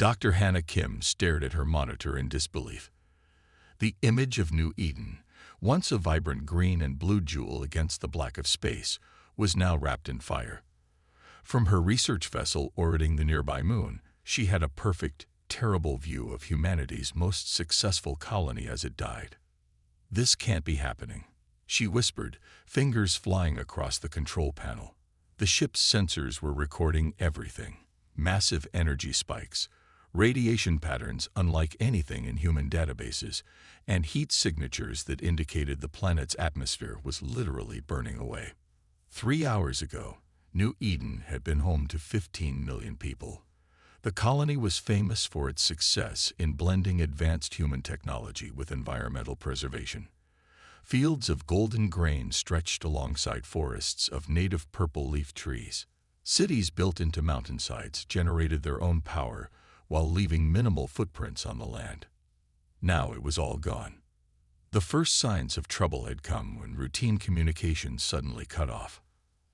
Dr. Hannah Kim stared at her monitor in disbelief. The image of New Eden, once a vibrant green and blue jewel against the black of space, was now wrapped in fire. From her research vessel orbiting the nearby moon, she had a perfect, terrible view of humanity's most successful colony as it died. "This can't be happening," she whispered, fingers flying across the control panel. The ship's sensors were recording everything: massive energy spikes, radiation patterns unlike anything in human databases, and heat signatures that indicated the planet's atmosphere was literally burning away. 3 hours ago, New Eden had been home to 15 million people. The colony was famous for its success in blending advanced human technology with environmental preservation. Fields of golden grain stretched alongside forests of native purple leaf trees. Cities built into mountainsides generated their own power while leaving minimal footprints on the land. Now it was all gone. The first signs of trouble had come when routine communications suddenly cut off.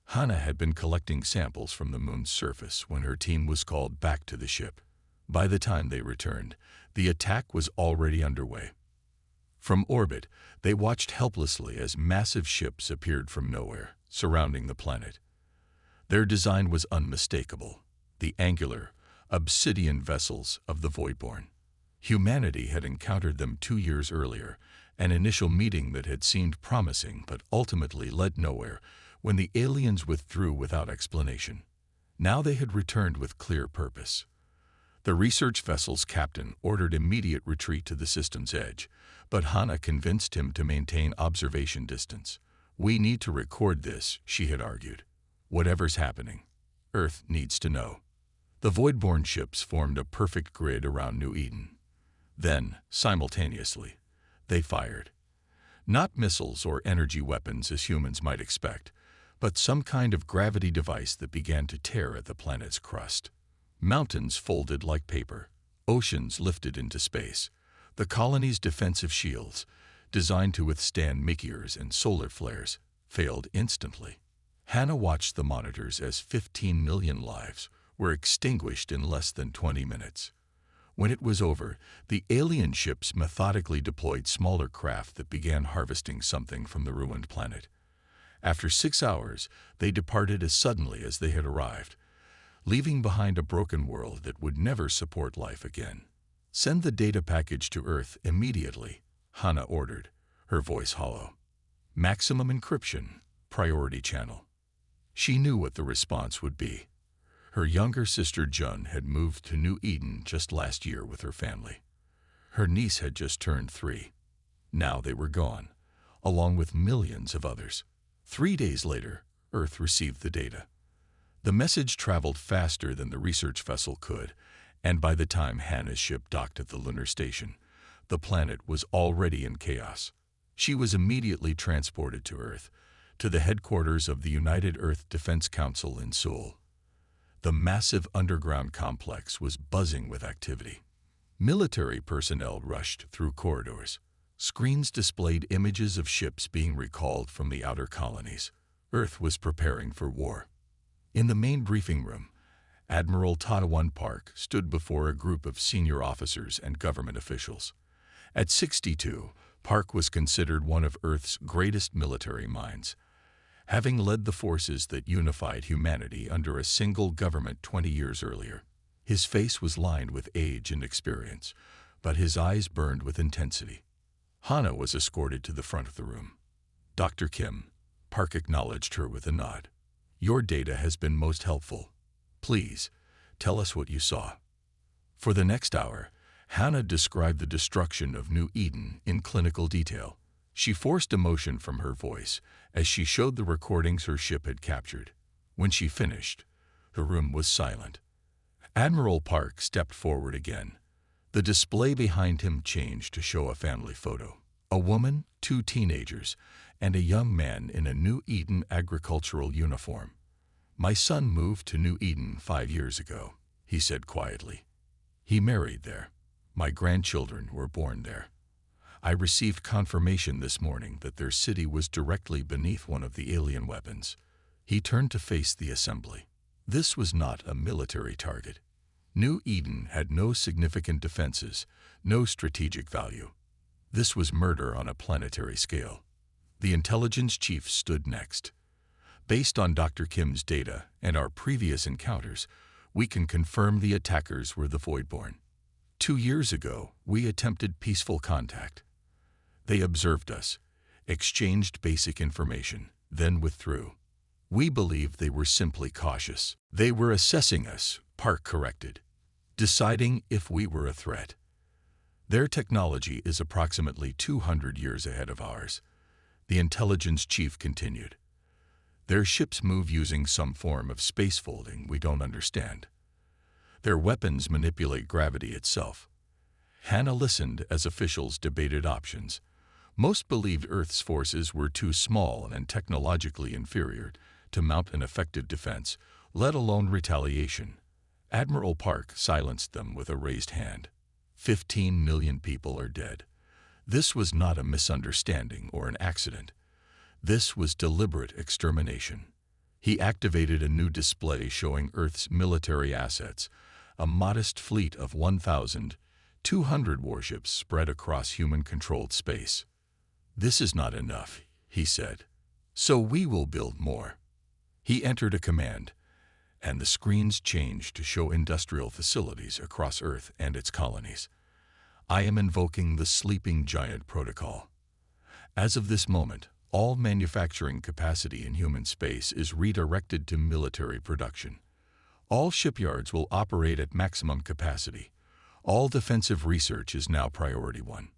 Hannah had been collecting samples from the moon's surface when her team was called back to the ship. By the time they returned, the attack was already underway. From orbit, they watched helplessly as massive ships appeared from nowhere, surrounding the planet. Their design was unmistakable: the angular, obsidian vessels of the Voidborn. Humanity had encountered them 2 years earlier, an initial meeting that had seemed promising but ultimately led nowhere when the aliens withdrew without explanation. Now they had returned with clear purpose. The research vessel's captain ordered immediate retreat to the system's edge, but Hannah convinced him to maintain observation distance. "We need to record this," she had argued. "Whatever's happening, Earth needs to know." The Voidborn ships formed a perfect grid around New Eden. Then, simultaneously, they fired. Not missiles or energy weapons as humans might expect, but some kind of gravity device that began to tear at the planet's crust. Mountains folded like paper, oceans lifted into space. The colony's defensive shields, designed to withstand meteors and solar flares, failed instantly. Hannah watched the monitors as 15 million lives were extinguished in less than 20 minutes. When it was over, the alien ships methodically deployed smaller craft that began harvesting something from the ruined planet. After 6 hours, they departed as suddenly as they had arrived, leaving behind a broken world that would never support life again. "Send the data package to Earth immediately," Hannah ordered, her voice hollow. "Maximum encryption, priority channel." She knew what the response would be. Her younger sister Jun had moved to New Eden just last year with her family. Her niece had just turned 3. Now they were gone, along with millions of others. 3 days later, Earth received the data. The message traveled faster than the research vessel could, and by the time Hannah's ship docked at the lunar station, the planet was already in chaos. She was immediately transported to Earth, to the headquarters of the United Earth Defense Council in Seoul. The massive underground complex was buzzing with activity. Military personnel rushed through corridors. Screens displayed images of ships being recalled from the outer colonies. Earth was preparing for war. In the main briefing room, Admiral Tadawon Park stood before a group of senior officers and government officials. At 62, Park was considered one of Earth's greatest military minds, having led the forces that unified humanity under a single government 20 years earlier. His face was lined with age and experience, but his eyes burned with intensity. Hannah was escorted to the front of the room. "Dr. Kim," Park acknowledged her with a nod. "Your data has been most helpful. Please, tell us what you saw." For the next hour, Hannah described the destruction of New Eden in clinical detail. She forced emotion from her voice as she showed the recordings her ship had captured. When she finished, the room was silent. Admiral Park stepped forward again. The display behind him changed to show a family photo. A woman, 2 teenagers, and a young man in a New Eden agricultural uniform. "My son moved to New Eden 5 years ago," he said quietly. "He married there. My grandchildren were born there. I received confirmation this morning that their city was directly beneath one of the alien weapons." He turned to face the assembly. This was not a military target. New Eden had no significant defenses, no strategic value. This was murder on a planetary scale. The intelligence chief stood next. Based on Dr. Kim's data and our previous encounters, we can confirm the attackers were the Voidborn. 2 years ago, we attempted peaceful contact. They observed us, exchanged basic information, then withdrew. We believe they were simply cautious. They were assessing us, Park corrected, deciding if we were a threat. Their technology is approximately 200 years ahead of ours. The intelligence chief continued. Their ships move using some form of space folding we don't understand. Their weapons manipulate gravity itself. Hannah listened as officials debated options. Most believed Earth's forces were too small and technologically inferior to mount an effective defense, let alone retaliation. Admiral Park silenced them with a raised hand. 15 million people are dead. This was not a misunderstanding or an accident. This was deliberate extermination. He activated a new display showing Earth's military assets, a modest fleet of 1,200 warships spread across human-controlled space. This is not enough, he said. So we will build more. He entered a command, and the screens changed to show industrial facilities across Earth and its colonies. I am invoking the Sleeping Giant Protocol. As of this moment, all manufacturing capacity in human space is redirected to military production. All shipyards will operate at maximum capacity. All defensive research is now priority 1.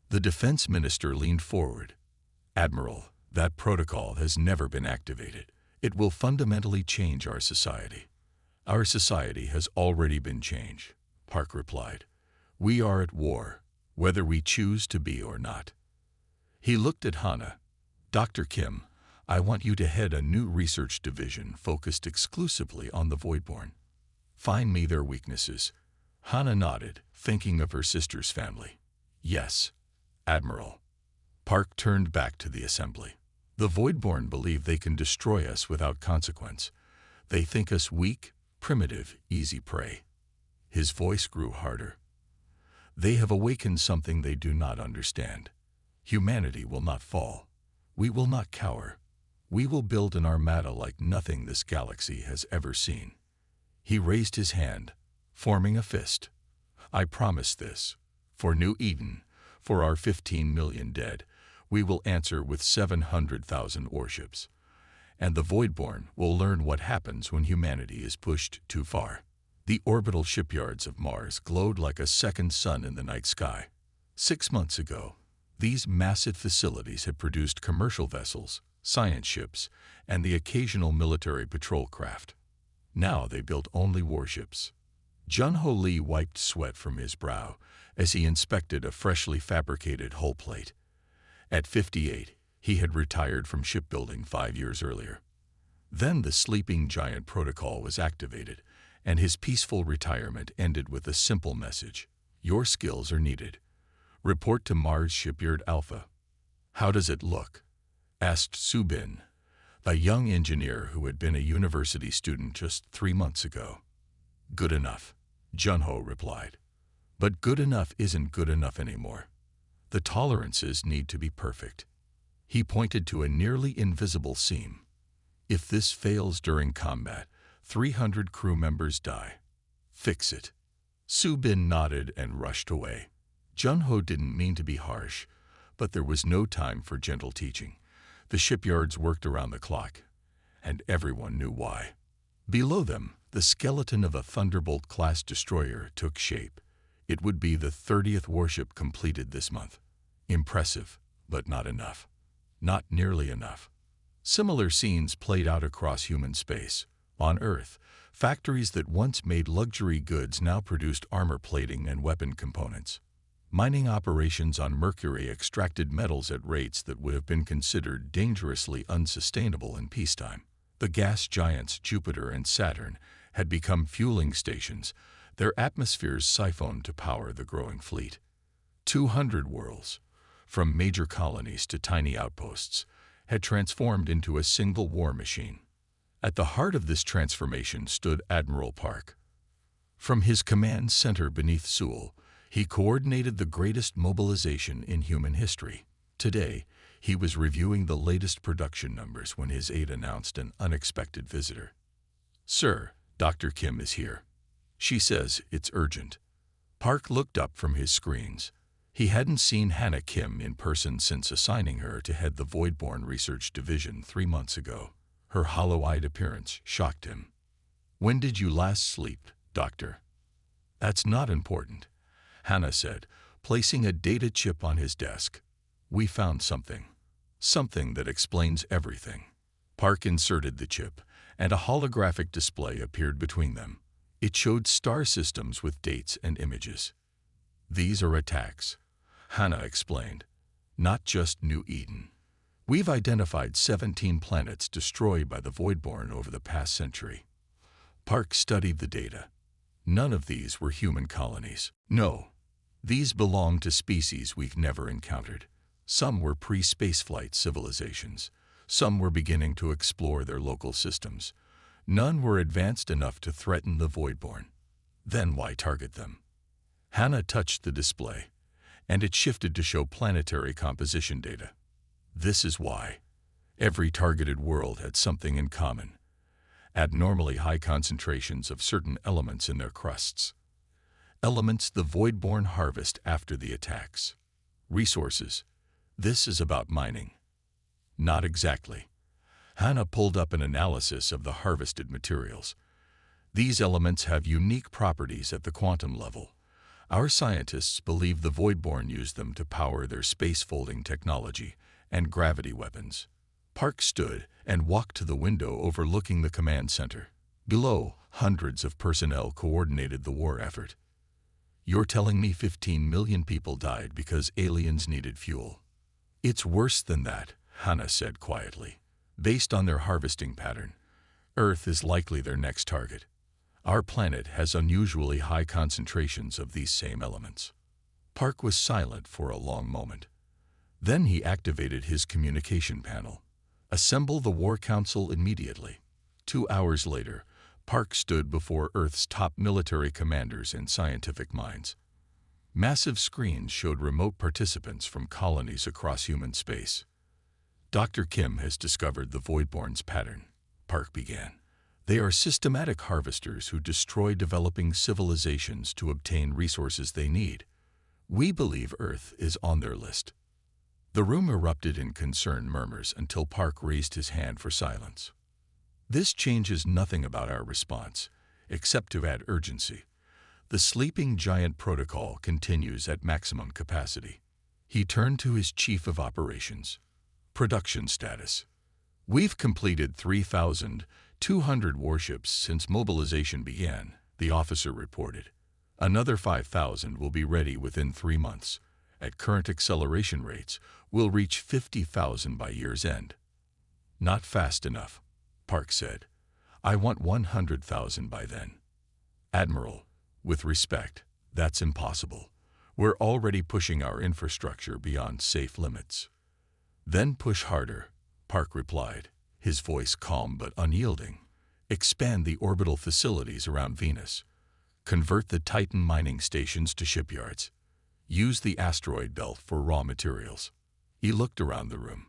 The defense minister leaned forward. Admiral, that protocol has never been activated. It will fundamentally change our society. Our society has already been changed, Park replied. We are at war, whether we choose to be or not. He looked at Hannah. Dr. Kim, I want you to head a new research division focused exclusively on the Voidborn. Find me their weaknesses. Hannah nodded, thinking of her sister's family. Yes, Admiral. Park turned back to the assembly. The Voidborn believe they can destroy us without consequence. They think us weak, primitive, easy prey. His voice grew harder. They have awakened something they do not understand. Humanity will not fall. We will not cower. We will build an armada like nothing this galaxy has ever seen. He raised his hand, forming a fist. I promise this. For New Eden, for our 15 million dead, we will answer with 700,000 warships. And the Voidborn will learn what happens when humanity is pushed too far. The orbital shipyards of Mars glowed like a second sun in the night sky. 6 months ago, these massive facilities had produced commercial vessels, science ships, and the occasional military patrol craft. Now they built only warships. Jun-Ho Lee wiped sweat from his brow as he inspected a freshly fabricated hull plate. At 58, he had retired from shipbuilding 5 years earlier. Then the Sleeping Giant Protocol was activated, and his peaceful retirement ended with a simple message. Your skills are needed. Report to Mars Shipyard Alpha. How does it look? Asked Subin, a young engineer who had been a university student just 3 months ago. Good enough, Jun-Ho replied. But good enough isn't good enough anymore. The tolerances need to be perfect. He pointed to a nearly invisible seam. If this fails during combat, 300 crew members die. Fix it. Subin nodded and rushed away. Jun-Ho didn't mean to be harsh, but there was no time for gentle teaching. The shipyards worked around the clock, and everyone knew why. Below them, the skeleton of a Thunderbolt-class destroyer took shape. It would be the 30th warship completed this month. Impressive, but not enough. Not nearly enough. Similar scenes played out across human space. On Earth, factories that once made luxury goods now produced armor plating and weapon components. Mining operations on Mercury extracted metals at rates that would have been considered dangerously unsustainable in peacetime. The gas giants Jupiter and Saturn had become fueling stations, their atmospheres siphoned to power the growing fleet. 200 worlds, from major colonies to tiny outposts, had transformed into a single war machine. At the heart of this transformation stood Admiral Park. From his command center beneath Seoul, he coordinated the greatest mobilization in human history. Today, he was reviewing the latest production numbers when his aide announced an unexpected visitor. "Sir, Dr. Kim is here. She says it's urgent." Park looked up from his screens. He hadn't seen Hannah Kim in person since assigning her to head the Voidborn Research Division 3 months ago. Her hollow-eyed appearance shocked him. "When did you last sleep, Doctor?" "That's not important," Hannah said, placing a data chip on his desk. "We found something. Something that explains everything." Park inserted the chip, and a holographic display appeared between them. It showed star systems with dates and images. "These are attacks," Hannah explained. "Not just New Eden. We've identified 17 planets destroyed by the Voidborn over the past century." Park studied the data. None of these were human colonies. No, these belonged to species we've never encountered. Some were pre-spaceflight civilizations. Some were beginning to explore their local systems. None were advanced enough to threaten the Voidborn. Then why target them? Hannah touched the display, and it shifted to show planetary composition data. This is why. Every targeted world had something in common: abnormally high concentrations of certain elements in their crusts. Elements the Voidborn harvest after the attacks. Resources. This is about mining. Not exactly. Hannah pulled up an analysis of the harvested materials. These elements have unique properties at the quantum level. Our scientists believe the Voidborn used them to power their space-folding technology and gravity weapons. Park stood and walked to the window overlooking the command center. Below, hundreds of personnel coordinated the war effort. "You're telling me 15 million people died because aliens needed fuel?" "It's worse than that," Hannah said quietly. "Based on their harvesting pattern, Earth is likely their next target. Our planet has unusually high concentrations of these same elements." Park was silent for a long moment. Then he activated his communication panel. "Assemble the War Council immediately." 2 hours later, Park stood before Earth's top military commanders and scientific minds. Massive screens showed remote participants from colonies across human space. "Dr. Kim has discovered the Voidborn's pattern," Park began. "They are systematic harvesters who destroy developing civilizations to obtain resources they need. We believe Earth is on their list." The room erupted in concerned murmurs until Park raised his hand for silence. "This changes nothing about our response, except to add urgency. The sleeping giant protocol continues at maximum capacity." He turned to his chief of operations. "Production status. We've completed 3,200 warships since mobilization began," the officer reported. "Another 5,000 will be ready within 3 months. At current acceleration rates, we'll reach 50,000 by year's end." "Not fast enough," Park said. "I want 100,000 by then." "Admiral, with respect, that's impossible. We're already pushing our infrastructure beyond safe limits." "Then push harder," Park replied, his voice calm but unyielding. "Expand the orbital facilities around Venus. Convert the Titan mining stations to shipyards. Use the asteroid belt for raw materials." He looked around the room.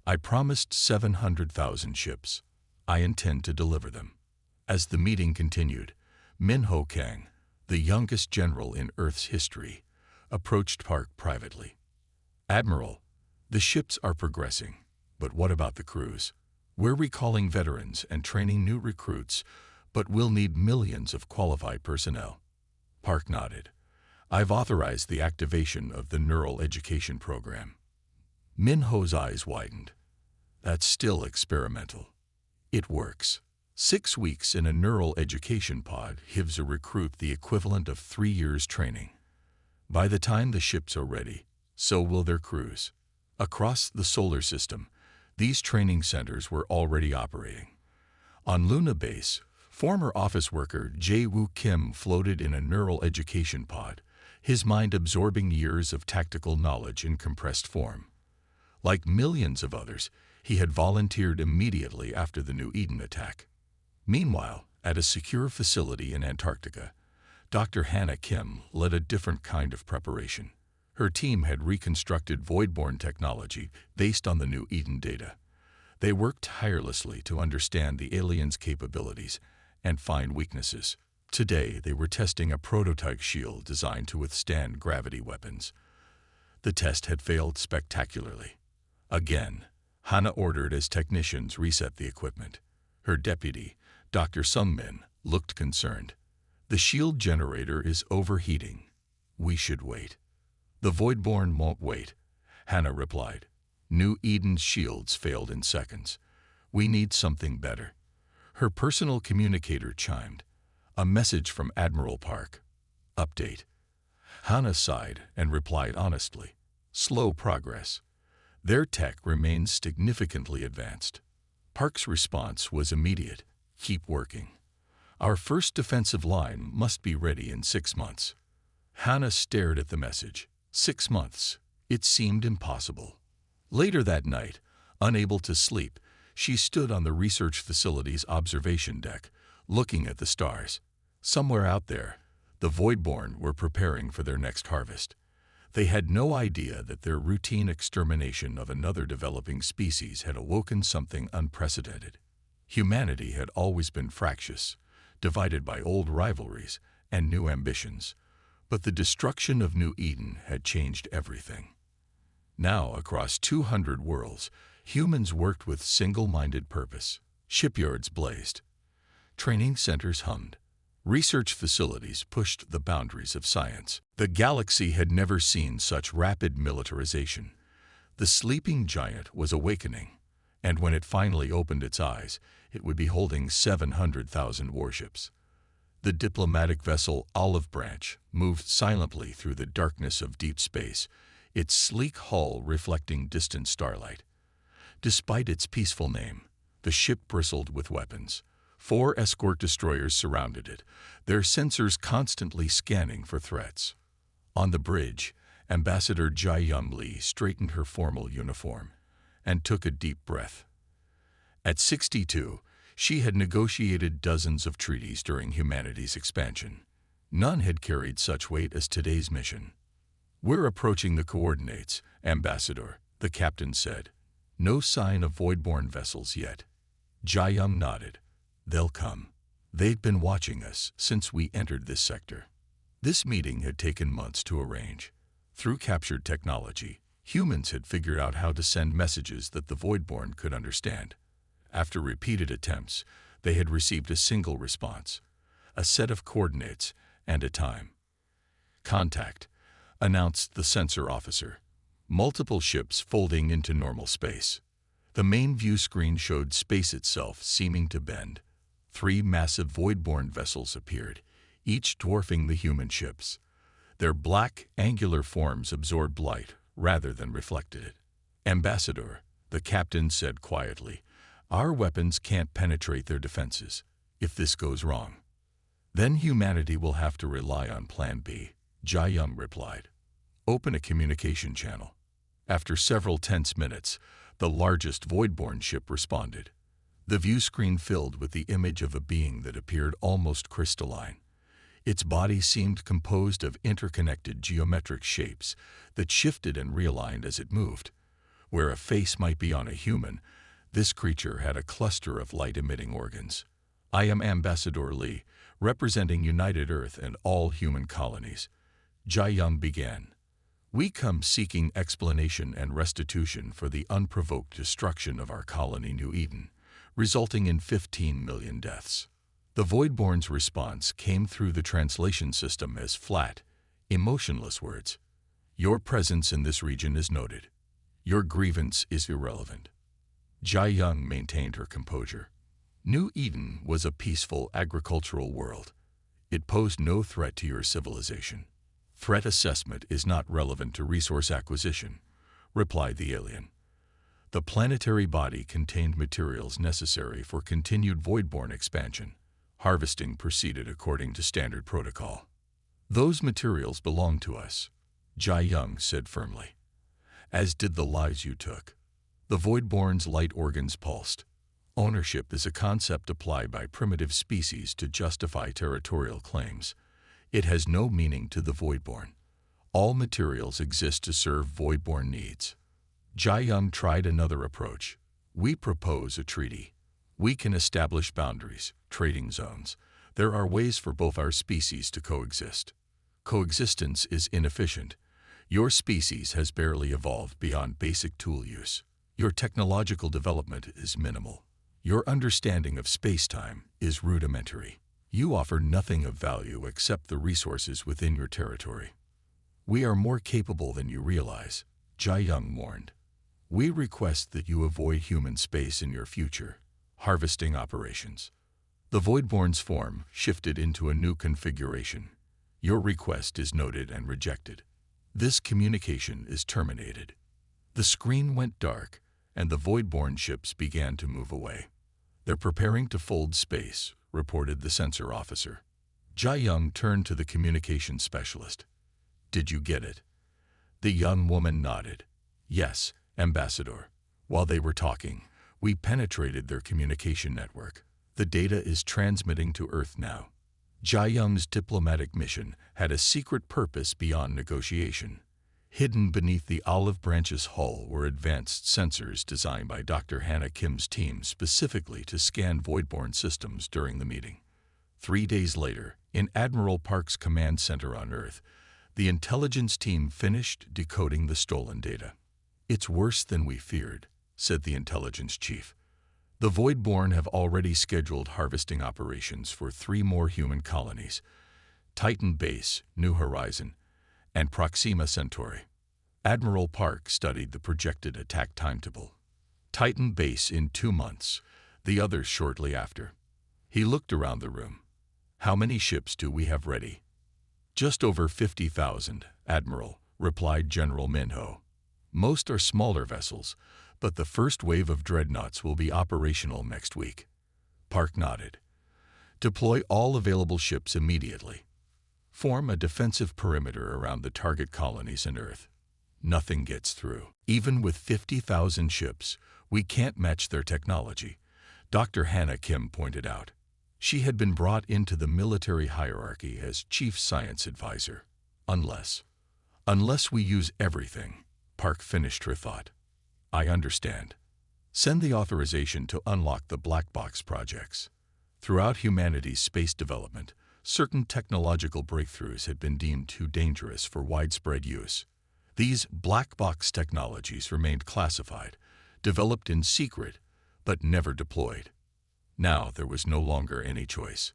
"I promised 700,000 ships. I intend to deliver them." As the meeting continued, Min-Ho Kang, the youngest general in Earth's history, approached Park privately. "Admiral, the ships are progressing, but what about the crews? We're recalling veterans and training new recruits, but we'll need millions of qualified personnel." Park nodded. "I've authorized the activation of the Neural Education Program." Min-Ho's eyes widened. "That's still experimental." "It works. 6 weeks in a neural education pod gives a recruit the equivalent of 3 years training. By the time the ships are ready, so will their crews." Across the solar system, these training centers were already operating. On Luna Base, former office worker Jae-Woo Kim floated in a neural education pod, his mind absorbing years of tactical knowledge in compressed form. Like millions of others, he had volunteered immediately after the New Eden attack. Meanwhile, at a secure facility in Antarctica, Dr. Hannah Kim led a different kind of preparation. Her team had reconstructed Voidborn technology based on the New Eden data. They worked tirelessly to understand the aliens' capabilities and find weaknesses. Today, they were testing a prototype shield designed to withstand gravity weapons. The test had failed spectacularly. Again, Hannah ordered as technicians reset the equipment. Her deputy, Dr. Sungmin, looked concerned. "The shield generator is overheating. We should wait." "The Voidborn won't wait," Hannah replied. "New Eden's shields failed in seconds. We need something better." Her personal communicator chimed. A message from Admiral Park. "Update." Hannah sighed and replied honestly. "Slow progress. Their tech remains significantly advanced." Park's response was immediate. "Keep working. Our first defensive line must be ready in 6 months." Hannah stared at the message. 6 months. It seemed impossible. Later that night, unable to sleep, she stood on the research facility's observation deck, looking at the stars. Somewhere out there, the Voidborn were preparing for their next harvest. They had no idea that their routine extermination of another developing species had awoken something unprecedented. Humanity had always been fractious, divided by old rivalries and new ambitions, but the destruction of New Eden had changed everything. Now, across 200 worlds, humans worked with single-minded purpose. Shipyards blazed. Training centers hummed. Research facilities pushed the boundaries of science. The galaxy had never seen such rapid militarization. The sleeping giant was awakening, and when it finally opened its eyes, it would be holding 700,000 warships. The diplomatic vessel Olive Branch moved silently through the darkness of deep space, its sleek hull reflecting distant starlight. Despite its peaceful name, the ship bristled with weapons. 4 escort destroyers surrounded it, their sensors constantly scanning for threats. On the bridge, Ambassador Jai-Yum Lee straightened her formal uniform and took a deep breath. At 62, she had negotiated dozens of treaties during humanity's expansion. None had carried such weight as today's mission. "We're approaching the coordinates, Ambassador," the captain said. "No sign of Voidborn vessels yet." Jai-Yum nodded. "They'll come. They've been watching us since we entered this sector." This meeting had taken months to arrange. Through captured technology, humans had figured out how to send messages that the Voidborn could understand. After repeated attempts, they had received a single response, a set of coordinates and a time. "Contact," announced the sensor officer. Multiple ships folding into normal space. The main view screen showed space itself seeming to bend. 3 massive Voidborn vessels appeared, each dwarfing the human ships. Their black, angular forms absorbed light rather than reflected it. "Ambassador," the captain said quietly, "our weapons can't penetrate their defenses. If this goes wrong, then humanity will have to rely on Plan B." Jai-Yum replied. "Open a communication channel." After several tense minutes, the largest Voidborn ship responded. The view screen filled with the image of a being that appeared almost crystalline. Its body seemed composed of interconnected geometric shapes that shifted and realigned as it moved. Where a face might be on a human, this creature had a cluster of light-emitting organs. "I am Ambassador Lee, representing United Earth and all human colonies." Jai-Yum began. "We come seeking explanation and restitution for the unprovoked destruction of our colony New Eden, resulting in 15 million deaths." The Voidborn's response came through the translation system as flat, emotionless words. "Your presence in this region is noted. Your grievance is irrelevant." Jai-Yum maintained her composure. New Eden was a peaceful agricultural world. It posed no threat to your civilization. "Threat assessment is not relevant to resource acquisition," replied the alien. The planetary body contained materials necessary for continued Voidborn expansion. Harvesting proceeded according to standard protocol. "Those materials belong to us," Jai-Yum said firmly, "as did the lives you took." The Voidborn's light organs pulsed. "Ownership is a concept applied by primitive species to justify territorial claims. It has no meaning to the Voidborn. All materials exist to serve Voidborn needs. Jai Young tried another approach. We propose a treaty. We can establish boundaries, trading zones. There are ways for both our species to coexist. Coexistence is inefficient. Your species has barely evolved beyond basic tool use. Your technological development is minimal. Your understanding of space-time is rudimentary. You offer nothing of value except the resources within your territory. We are more capable than you realize, Jai Young warned. We request that you avoid human space in your future harvesting operations. The Voidborn's form shifted into a new configuration. Your request is noted and rejected. This communication is terminated. The screen went dark, and the Voidborn ships began to move away. They're preparing to fold space, reported the sensor officer. Jai Young turned to the communication specialist. Did you get it? The young woman nodded. Yes, Ambassador. While they were talking, we penetrated their communication network. The data is transmitting to Earth now. Jai Young's diplomatic mission had a secret purpose beyond negotiation. Hidden beneath the olive branch's hull were advanced sensors designed by Dr. Hannah Kim's team specifically to scan Voidborn systems during the meeting. 3 days later, in Admiral Park's command center on Earth, the intelligence team finished decoding the stolen data. It's worse than we feared, said the intelligence chief. The Voidborn have already scheduled harvesting operations for 3 more human colonies: Titan Base, New Horizon, and Proxima Centauri. Admiral Park studied the projected attack timetable. Titan Base in 2 months, the others shortly after. He looked around the room. How many ships do we have ready? Just over 50,000, Admiral, replied General Minho. Most are smaller vessels, but the first wave of dreadnoughts will be operational next week. Park nodded. Deploy all available ships immediately. Form a defensive perimeter around the target colonies and Earth. Nothing gets through. Even with 50,000 ships, we can't match their technology, Dr. Hannah Kim pointed out. She had been brought into the military hierarchy as Chief Science Advisor. Unless we use everything, Park finished her thought. I understand. Send the authorization to unlock the blackbox projects. Throughout humanity's space development, certain technological breakthroughs had been deemed too dangerous for widespread use. These blackbox technologies remained classified, developed in secret, but never deployed. Now there was no longer any choice.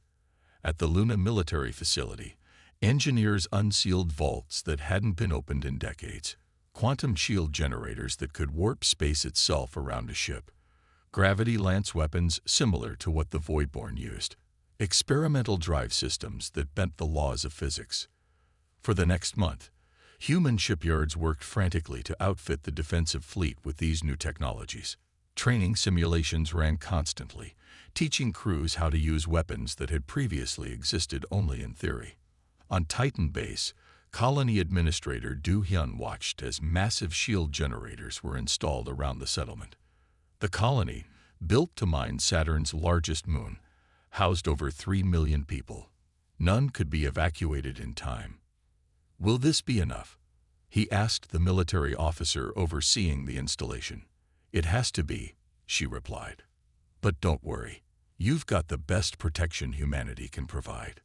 At the Luna military facility, engineers unsealed vaults that hadn't been opened in decades, quantum shield generators that could warp space itself around a ship, gravity lance weapons similar to what the Voidborn used, experimental drive systems that bent the laws of physics. For the next month, human shipyards worked frantically to outfit the defensive fleet with these new technologies. Training simulations ran constantly, teaching crews how to use weapons that had previously existed only in theory. On Titan Base, Colony Administrator Du Hyun watched as massive shield generators were installed around the settlement. The colony, built to mine Saturn's largest moon, housed over 3 million people. None could be evacuated in time. Will this be enough? He asked the military officer overseeing the installation. It has to be, she replied. But don't worry, you've got the best protection humanity can provide.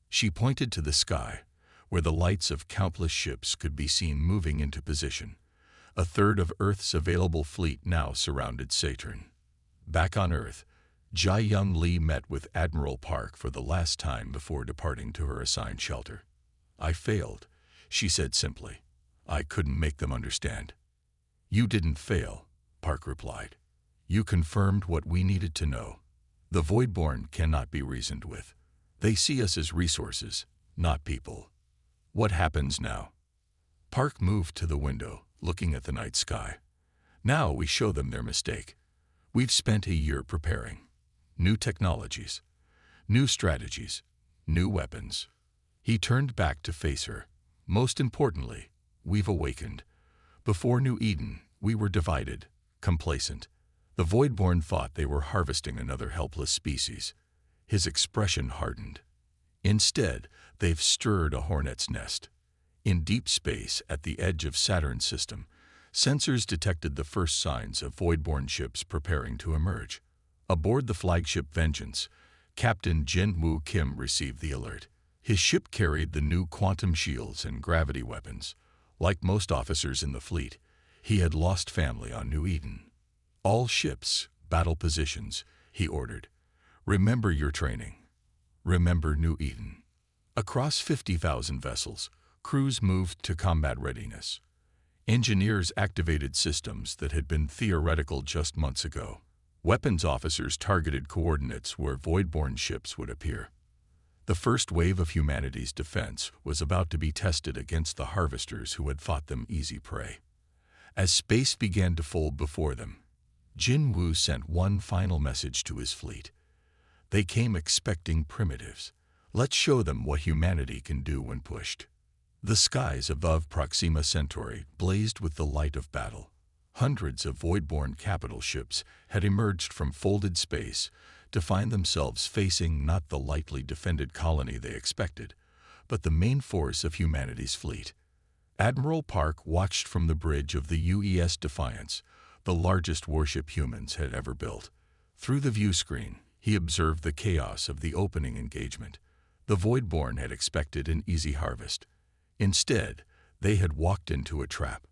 She pointed to the sky, where the lights of countless ships could be seen moving into position. A third of Earth's available fleet now surrounded Saturn. Back on Earth, Jai Young Lee met with Admiral Park for the last time before departing to her assigned shelter. I failed, she said simply. I couldn't make them understand. You didn't fail, Park replied. You confirmed what we needed to know. The Voidborn cannot be reasoned with. They see us as resources, not people. What happens now? Park moved to the window, looking at the night sky. Now we show them their mistake. We've spent a year preparing. New technologies, new strategies, new weapons. He turned back to face her. Most importantly, we've awakened. Before New Eden, we were divided, complacent. The Voidborn thought they were harvesting another helpless species. His expression hardened. Instead, they've stirred a hornet's nest. In deep space at the edge of Saturn's system, sensors detected the first signs of Voidborn ships preparing to emerge. Aboard the flagship Vengeance, Captain Jin-Woo Kim received the alert. His ship carried the new quantum shields and gravity weapons. Like most officers in the fleet, he had lost family on New Eden. "All ships, battle positions," he ordered. "Remember your training. Remember New Eden." Across 50,000 vessels, crews moved to combat readiness. Engineers activated systems that had been theoretical just months ago. Weapons officers targeted coordinates where Voidborn ships would appear. The first wave of humanity's defense was about to be tested against the harvesters who had fought them easy prey. As space began to fold before them, Jin-Woo sent one final message to his fleet. They came expecting primitives. Let's show them what humanity can do when pushed. The skies above Proxima Centauri blazed with the light of battle. Hundreds of Voidborn capital ships had emerged from folded space to find themselves facing not the lightly defended colony they expected, but the main force of humanity's fleet. Admiral Park watched from the bridge of the UES Defiance, the largest warship humans had ever built. Through the view screen, he observed the chaos of the opening engagement. The Voidborn had expected an easy harvest. Instead, they had walked into a trap.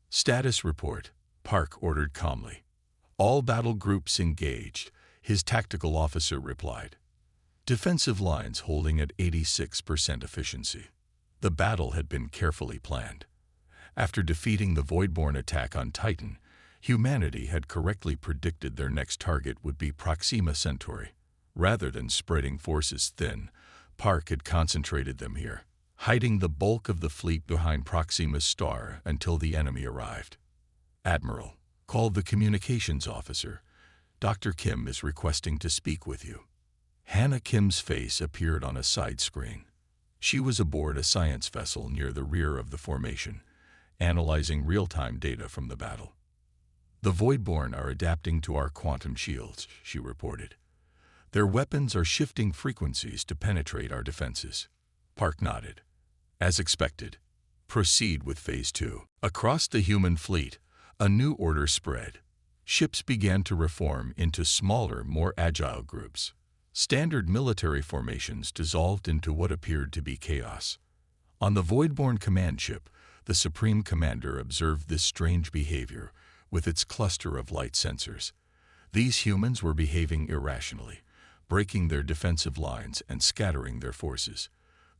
"Status report," Park ordered calmly. "All battle groups engaged," his tactical officer replied. Defensive lines holding at 86% efficiency. The battle had been carefully planned. After defeating the Voidborn attack on Titan, humanity had correctly predicted their next target would be Proxima Centauri. Rather than spreading forces thin, Park had concentrated them here, hiding the bulk of the fleet behind Proxima's star until the enemy arrived. "Admiral," called the communications officer, "Dr. Kim is requesting to speak with you." Hannah Kim's face appeared on a side screen. She was aboard a science vessel near the rear of the formation, analyzing real-time data from the battle. "The Voidborn are adapting to our quantum shields," she reported. "Their weapons are shifting frequencies to penetrate our defenses." Park nodded. "As expected. Proceed with Phase 2. Across the human fleet, a new order spread. Ships began to reform into smaller, more agile groups. Standard military formations dissolved into what appeared to be chaos. On the Voidborn command ship, the Supreme Commander observed this strange behavior with its cluster of light sensors. These humans were behaving irrationally, breaking their defensive lines and scattering their forces.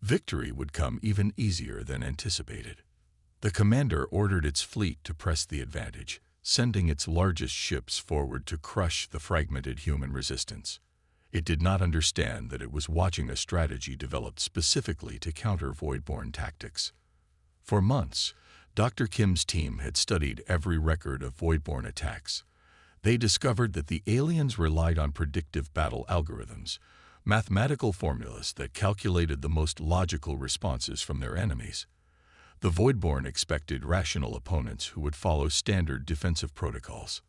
Victory would come even easier than anticipated. The commander ordered its fleet to press the advantage, sending its largest ships forward to crush the fragmented human resistance. It did not understand that it was watching a strategy developed specifically to counter Voidborn tactics. For months, Dr. Kim's team had studied every record of Voidborn attacks. They discovered that the aliens relied on predictive battle algorithms, mathematical formulas that calculated the most logical responses from their enemies. The Voidborn expected rational opponents who would follow standard defensive protocols.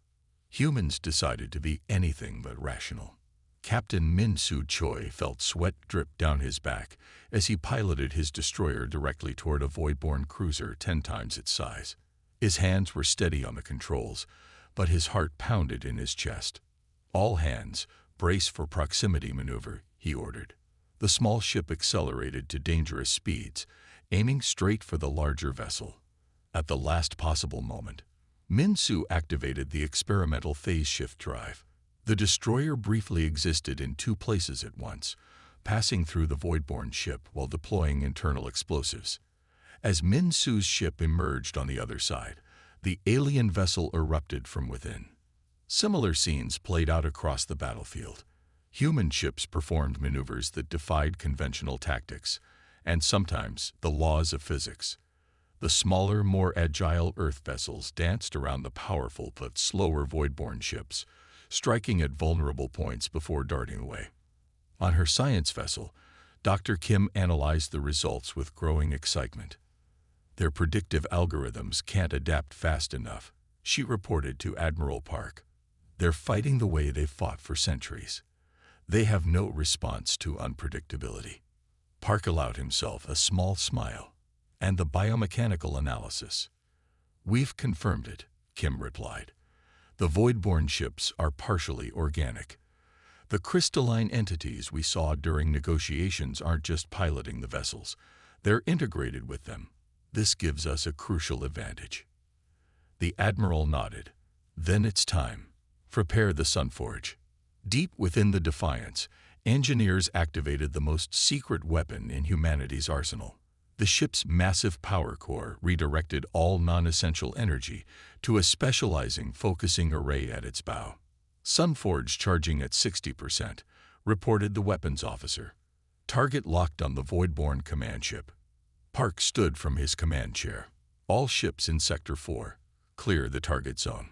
Humans decided to be anything but rational. Captain Min-Soo Choi felt sweat drip down his back as he piloted his destroyer directly toward a Voidborn cruiser 10 times its size. His hands were steady on the controls, but his heart pounded in his chest. "All hands, brace for proximity maneuver," he ordered. The small ship accelerated to dangerous speeds, aiming straight for the larger vessel. At the last possible moment, Min-Soo activated the experimental phase shift drive. The destroyer briefly existed in 2 places at once, passing through the Voidborn ship while deploying internal explosives. As Min-Soo's ship emerged on the other side, the alien vessel erupted from within. Similar scenes played out across the battlefield. Human ships performed maneuvers that defied conventional tactics, and sometimes the laws of physics. The smaller, more agile Earth vessels danced around the powerful but slower Voidborn ships, striking at vulnerable points before darting away. On her science vessel, Dr. Kim analyzed the results with growing excitement. "Their predictive algorithms can't adapt fast enough," she reported to Admiral Park. "They're fighting the way they've fought for centuries. They have no response to unpredictability." Park allowed himself a small smile. And the biomechanical analysis? We've confirmed it, Kim replied. The Voidborn ships are partially organic. The crystalline entities we saw during negotiations aren't just piloting the vessels. They're integrated with them. This gives us a crucial advantage. The Admiral nodded. Then it's time. Prepare the sunforge. Deep within the Defiance, engineers activated the most secret weapon in humanity's arsenal. The ship's massive power core redirected all non-essential energy to a specializing focusing array at its bow. Sunforge charging at 60%, reported the weapons officer. Target locked on the Voidborn command ship. Park stood from his command chair. All ships in Sector 4, clear the target zone.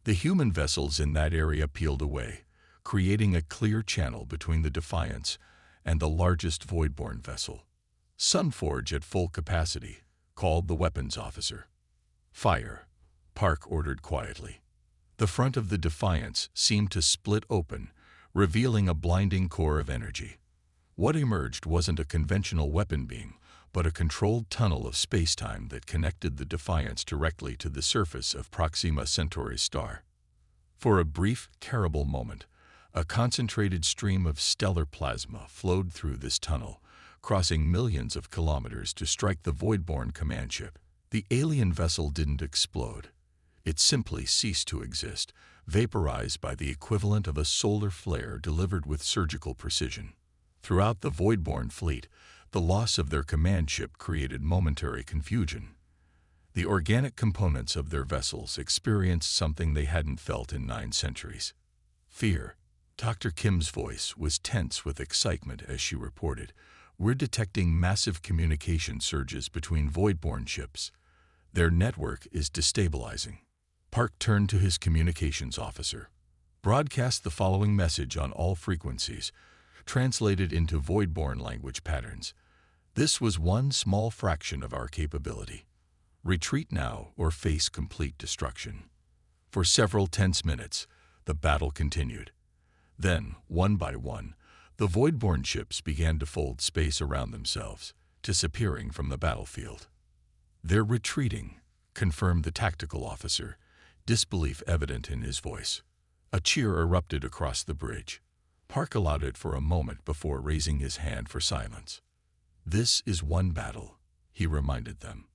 The human vessels in that area peeled away, creating a clear channel between the Defiance and the largest Voidborn vessel. Sunforge at full capacity, called the weapons officer. Fire, Park ordered quietly. The front of the Defiance seemed to split open, revealing a blinding core of energy. What emerged wasn't a conventional weapon beam, but a controlled tunnel of space-time that connected the Defiance directly to the surface of Proxima Centauri's star. For a brief, terrible moment, a concentrated stream of stellar plasma flowed through this tunnel, crossing millions of kilometers to strike the Voidborn command ship. The alien vessel didn't explode. It simply ceased to exist, vaporized by the equivalent of a solar flare delivered with surgical precision. Throughout the Voidborn fleet, the loss of their command ship created momentary confusion. The organic components of their vessels experienced something they hadn't felt in 9 centuries. Fear. Dr. Kim's voice was tense with excitement as she reported, "We're detecting massive communication surges between Voidborn ships. Their network is destabilizing." Park turned to his communications officer. "Broadcast the following message on all frequencies, translated into Voidborn language patterns. This was one small fraction of our capability. Retreat now or face complete destruction." For several tense minutes, the battle continued. Then, one by one, the Voidborn ships began to fold space around themselves, disappearing from the battlefield. "They're retreating," confirmed the tactical officer, disbelief evident in his voice. A cheer erupted across the bridge. Park allowed it for a moment before raising his hand for silence. "This is one battle," he reminded them.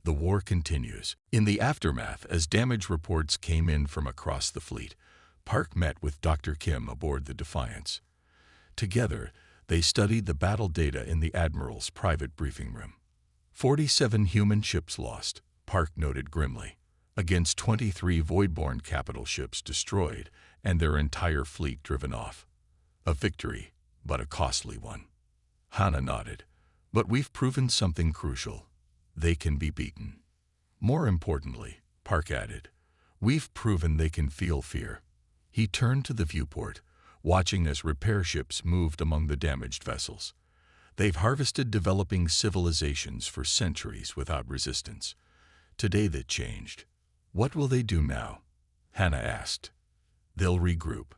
"The war continues." In the aftermath, as damage reports came in from across the fleet, Park met with Dr. Kim aboard the Defiance. Together, they studied the battle data in the Admiral's private briefing room. 47 human ships lost, Park noted grimly, against 23 Voidborn capital ships destroyed and their entire fleet driven off. A victory, but a costly one. Hannah nodded. "But we've proven something crucial. They can be beaten." "More importantly," Park added, "we've proven they can feel fear." He turned to the viewport, watching as repair ships moved among the damaged vessels. They've harvested developing civilizations for centuries without resistance. Today that changed. "What will they do now?" Hannah asked. "They'll regroup,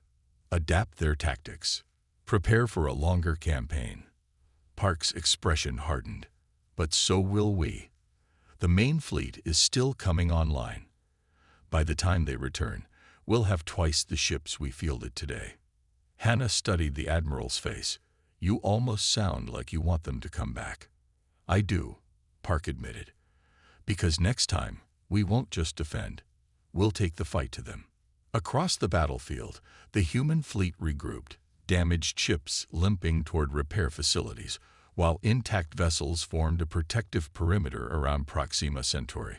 adapt their tactics, prepare for a longer campaign." Park's expression hardened. "But so will we. The main fleet is still coming online. By the time they return, we'll have twice the ships we fielded today." Hannah studied the Admiral's face. "You almost sound like you want them to come back." "I do," Park admitted. "Because next time, we won't just defend. We'll take the fight to them." Across the battlefield, the human fleet regrouped, damaged ships limping toward repair facilities, while intact vessels formed a protective perimeter around Proxima Centauri.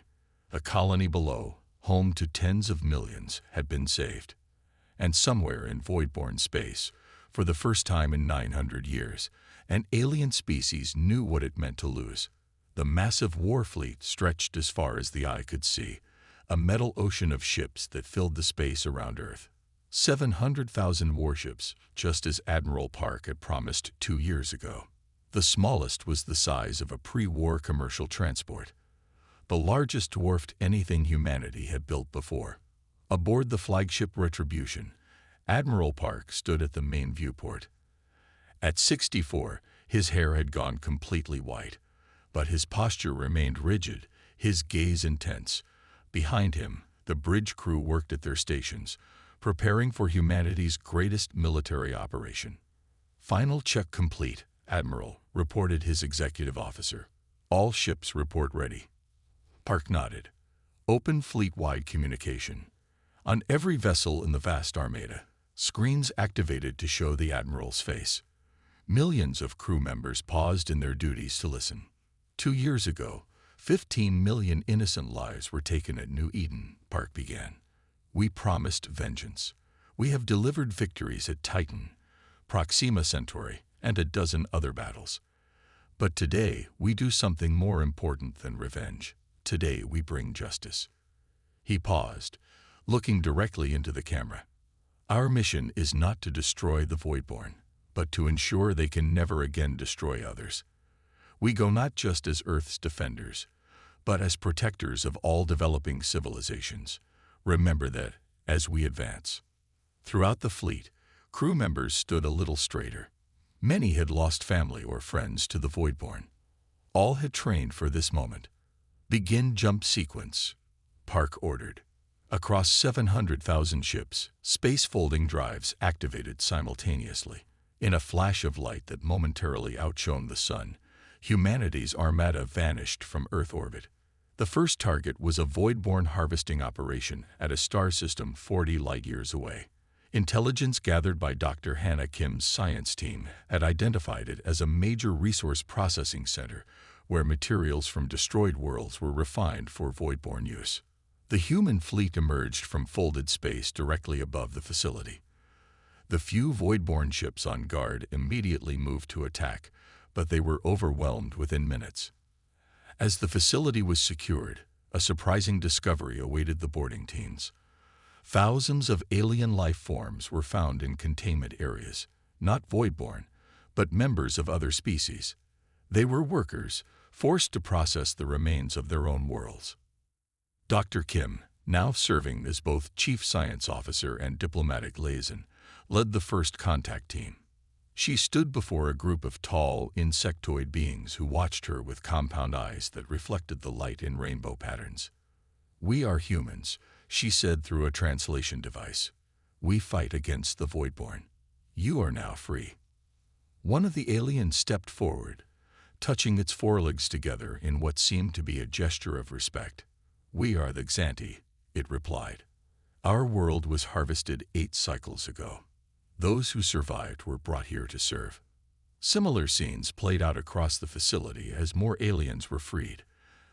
The colony below, home to tens of millions, had been saved. And somewhere in Voidborn space, for the first time in 900 years, an alien species knew what it meant to lose. The massive war fleet stretched as far as the eye could see, a metal ocean of ships that filled the space around Earth. 700,000 warships, just as Admiral Park had promised 2 years ago. The smallest was the size of a pre-war commercial transport. The largest dwarfed anything humanity had built before. Aboard the flagship Retribution, Admiral Park stood at the main viewport. At 64, His hair had gone completely white, but his posture remained rigid, his gaze intense. Behind him, the bridge crew worked at their stations, preparing for humanity's greatest military operation. "Final check complete, Admiral," reported his executive officer. "All ships report ready." Park nodded. Open fleet-wide communication. On every vessel in the vast armada, screens activated to show the Admiral's face. Millions of crew members paused in their duties to listen. 2 years ago, 15 million innocent lives were taken at New Eden, Park began. "We promised vengeance. We have delivered victories at Titan, Proxima Centauri, and a dozen other battles. But today, we do something more important than revenge. Today, we bring justice." He paused, looking directly into the camera. "Our mission is not to destroy the Voidborn, but to ensure they can never again destroy others. We go not just as Earth's defenders, but as protectors of all developing civilizations. Remember that as we advance." Throughout the fleet, crew members stood a little straighter. Many had lost family or friends to the Voidborn. All had trained for this moment. "Begin jump sequence," Park ordered. Across 700,000 ships, space folding drives activated simultaneously. In a flash of light that momentarily outshone the sun, humanity's armada vanished from Earth orbit. The first target was a Voidborn harvesting operation at a star system 40 light-years away. Intelligence gathered by Dr. Hannah Kim's science team had identified it as a major resource processing center where materials from destroyed worlds were refined for Voidborn use. The human fleet emerged from folded space directly above the facility. The few Voidborn ships on guard immediately moved to attack, but they were overwhelmed within minutes. As the facility was secured, a surprising discovery awaited the boarding teams. Thousands of alien life forms were found in containment areas, not Voidborn, but members of other species. They were workers, forced to process the remains of their own worlds. Dr. Kim, now serving as both Chief Science Officer and Diplomatic Liaison, led the first contact team. She stood before a group of tall, insectoid beings who watched her with compound eyes that reflected the light in rainbow patterns. "We are humans," she said through a translation device. "We fight against the Voidborn. You are now free." One of the aliens stepped forward, touching its forelegs together in what seemed to be a gesture of respect. "We are the Xanti," it replied. "Our world was harvested 8 cycles ago. Those who survived were brought here to serve." Similar scenes played out across the facility as more aliens were freed.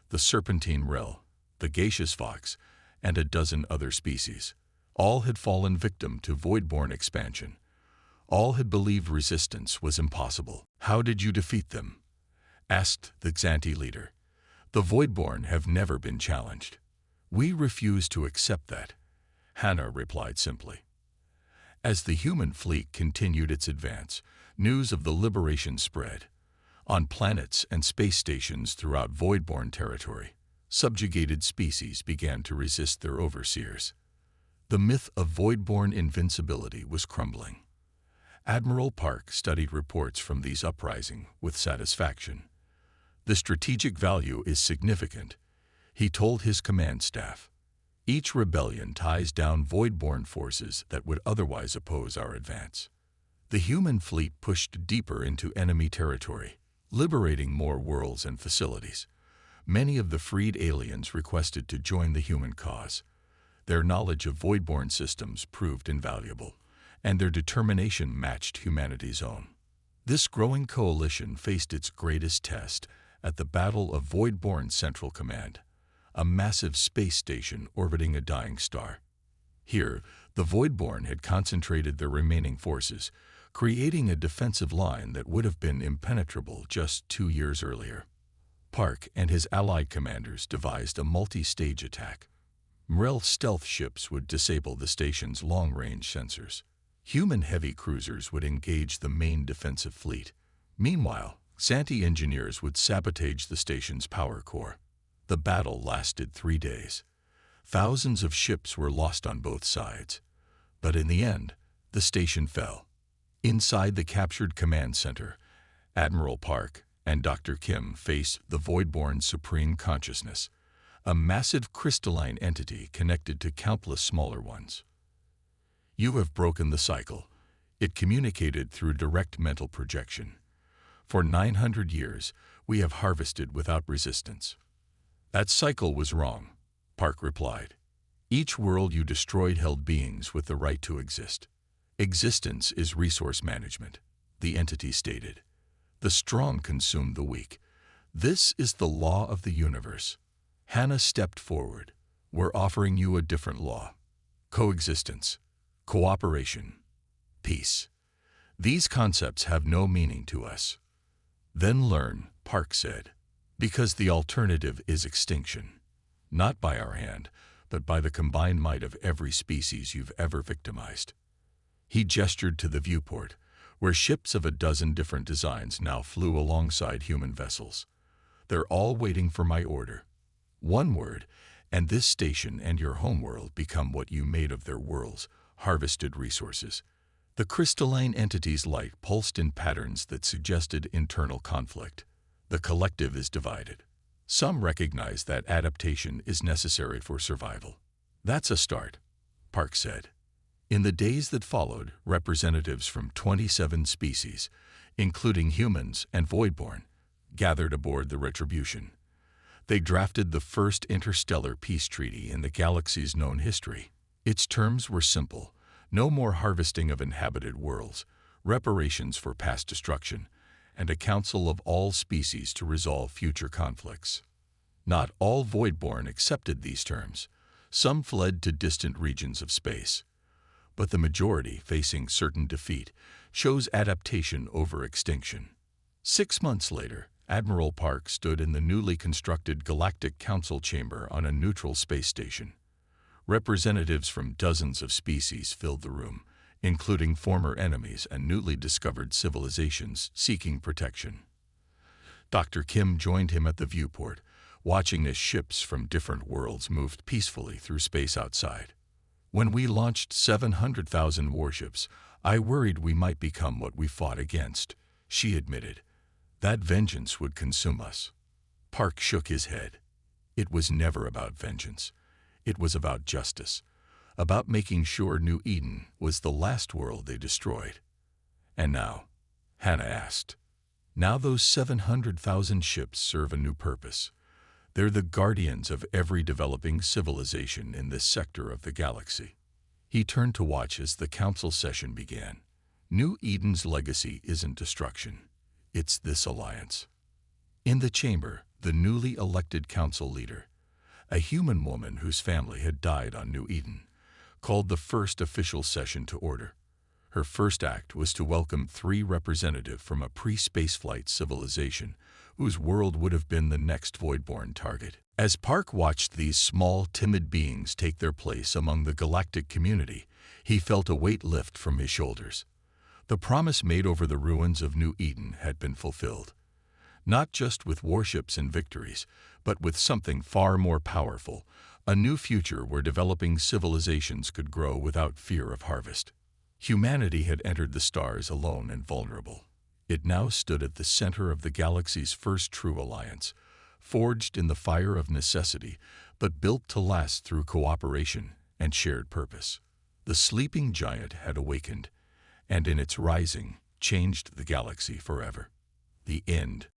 The Serpentine Rill, the gaseous fox, and a dozen other species. All had fallen victim to Voidborn expansion. All had believed resistance was impossible. "How did you defeat them?" asked the Xanti leader. "The Voidborn have never been challenged." "We refuse to accept that," Hannah replied simply. As the human fleet continued its advance, news of the Liberation spread. On planets and space stations throughout Voidborn territory, subjugated species began to resist their overseers. The myth of Voidborn invincibility was crumbling. Admiral Park studied reports from these uprisings with satisfaction. "The strategic value is significant," he told his command staff. "Each rebellion ties down Voidborn forces that would otherwise oppose our advance." The human fleet pushed deeper into enemy territory, liberating more worlds and facilities. Many of the freed aliens requested to join the human cause. Their knowledge of Voidborn systems proved invaluable, and their determination matched humanity's own. This growing coalition faced its greatest test at the Battle of Voidborn Central Command, a massive space station orbiting a dying star. Here, the Voidborn had concentrated their remaining forces, creating a defensive line that would have been impenetrable just 2 years earlier. Park and his allied commanders devised a multi-stage attack. Mrel stealth ships would disable the station's long-range sensors. Human heavy cruisers would engage the main defensive fleet. Meanwhile, Xanti engineers would sabotage the station's power core. The battle lasted 3 days. Thousands of ships were lost on both sides. But in the end, the station fell. Inside the captured command center, Admiral Park and Dr. Kim face the Voidborn Supreme Consciousness, a massive crystalline entity connected to countless smaller ones. You have broken the cycle. It communicated through direct mental projection. For 900 years, we have harvested without resistance. That cycle was wrong, Park replied. Each world you destroyed held beings with the right to exist. Existence is resource management, the entity stated. The strong consume the weak. This is the law of the universe. Hannah stepped forward. We're offering you a different law. Coexistence, cooperation, peace. These concepts have no meaning to us. Then learn, Park said, because the alternative is extinction. Not by our hand, but by the combined might of every species you've ever victimized. He gestured to the viewport, where ships of a dozen different designs now flew alongside human vessels. They're all waiting for my order. One word, and this station and your homeworld become what you made of their worlds, harvested resources. The crystalline entity's light pulsed in patterns that suggested internal conflict. The collective is divided. Some recognize that adaptation is necessary for survival. That's a start, Park said. In the days that followed, representatives from 27 species, including humans and Voidborn, gathered aboard the Retribution. They drafted the first interstellar peace treaty in the galaxy's known history. Its terms were simple: no more harvesting of inhabited worlds, reparations for past destruction, and a council of all species to resolve future conflicts. Not all Voidborn accepted these terms. Some fled to distant regions of space. But the majority, facing certain defeat, chose adaptation over extinction. 6 months later, Admiral Park stood in the newly constructed Galactic Council chamber on a neutral space station. Representatives from dozens of species filled the room, including former enemies and newly discovered civilizations seeking protection. Dr. Kim joined him at the viewport, watching as ships from different worlds moved peacefully through space outside. When we launched 700,000 warships, I worried we might become what we fought against, she admitted. That vengeance would consume us. Park shook his head. It was never about vengeance. It was about justice, about making sure New Eden was the last world they destroyed. And now, Hannah asked, now those 700,000 ships serve a new purpose. They're the guardians of every developing civilization in this sector of the galaxy. He turned to watch as the council session began. New Eden's legacy isn't destruction. It's this alliance. In the chamber, the newly elected council leader, a human woman whose family had died on New Eden, called the first official session to order. Her first act was to welcome 3 representatives from a pre-spaceflight civilization whose world would have been the next Voidborn target. As Park watched these small, timid beings take their place among the galactic community, he felt a weight lift from his shoulders. The promise made over the ruins of New Eden had been fulfilled. Not just with warships and victories, but with something far more powerful, a new future where developing civilizations could grow without fear of harvest. Humanity had entered the stars alone and vulnerable. It now stood at the center of the galaxy's first true alliance, forged in the fire of necessity, but built to last through cooperation and shared purpose. The sleeping giant had awakened, and in its rising, changed the galaxy forever. The end.